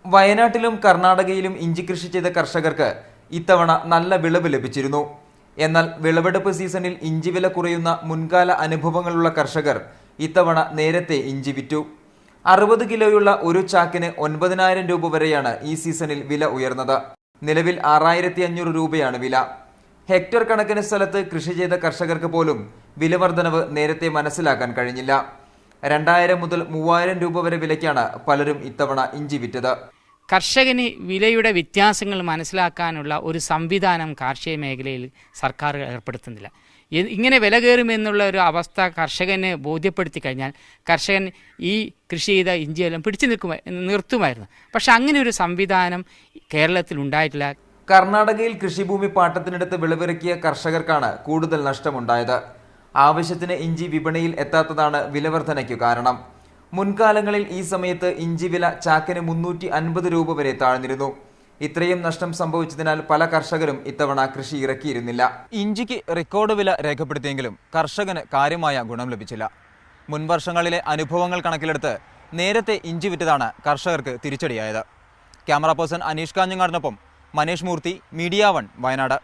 വയനാട്ടിലും കർണാടകയിലും ഇഞ്ചി കൃഷി ചെയ്ത കർഷകർക്ക് ഇത്തവണ നല്ല വിളവ് ലഭിച്ചിരുന്നു. എന്നാൽ വിളവെടുപ്പ് സീസണിൽ ഇഞ്ചി വില കുറയുന്ന മുൻകാല അനുഭവങ്ങളുള്ള കർഷകർ ഇത്തവണ നേരത്തെ ഇഞ്ചി വിറ്റു. 60 കിലോയുള്ള ഒരു ചാക്കിന് 9,000 രൂപ വരെയാണ് ഈ സീസണിൽ വില ഉയർന്നത്. നിലവിൽ 6,500 രൂപയാണ് വില. ഹെക്ടർ കണക്കിന് സ്ഥലത്ത് കൃഷി ചെയ്ത കർഷകർക്ക് പോലും വില വർധനവ് നേരത്തെ മനസ്സിലാക്കാൻ കഴിഞ്ഞില്ല. 2,000 മുതൽ 3,000 രൂപ വരെ വിലയ്ക്കാണ് പലരും ഇത്തവണ ഇഞ്ചി വിറ്റത്. കർഷകന് വിലയുടെ വ്യത്യാസങ്ങൾ മനസ്സിലാക്കാനുള്ള ഒരു സംവിധാനം കാർഷിക മേഖലയിൽ സർക്കാർ ഏർപ്പെടുത്തുന്നില്ല. ഇങ്ങനെ വില കയറുമെന്നുള്ള ഒരു അവസ്ഥ കർഷകന് ബോധ്യപ്പെടുത്തി കഴിഞ്ഞാൽ കർഷകൻ ഈ കൃഷി ചെയ്ത ഇഞ്ചിയെല്ലാം പിടിച്ചു നിർത്തുമായിരുന്നു. പക്ഷെ അങ്ങനെ ഒരു സംവിധാനം കേരളത്തിൽ ഉണ്ടായിട്ടില്ല. കർണാടകയിൽ കൃഷിഭൂമി പാട്ടത്തിനെടുത്ത് വിളവിറക്കിയ കർഷകർക്കാണ് കൂടുതൽ നഷ്ടമുണ്ടായത്. ആവശ്യത്തിന് ഇഞ്ചി വിപണിയിൽ എത്താത്തതാണ് വിലവർധനയ്ക്കു കാരണം. മുൻകാലങ്ങളിൽ ഈ സമയത്ത് ഇഞ്ചി വില ചാക്കിന് 350 രൂപ വരെ താഴ്ന്നിരുന്നു. ഇത്രയും നഷ്ടം സംഭവിച്ചതിനാൽ പല കർഷകരും ഇത്തവണ കൃഷി ഇറക്കിയിരുന്നില്ല. ഇഞ്ചിക്ക് റെക്കോർഡ് വില രേഖപ്പെടുത്തിയെങ്കിലും കർഷകന് കാര്യമായ ഗുണം ലഭിച്ചില്ല. മുൻവർഷങ്ങളിലെ അനുഭവങ്ങൾ കണക്കിലെടുത്ത് നേരത്തെ ഇഞ്ചി വിറ്റതാണ് കർഷകർക്ക് തിരിച്ചടിയായത്. ക്യാമറ പേഴ്സൺ അനീഷ് കാഞ്ഞങ്ങാടിനൊപ്പം മനേഷ് മൂർത്തി, മീഡിയ 1, വയനാട്.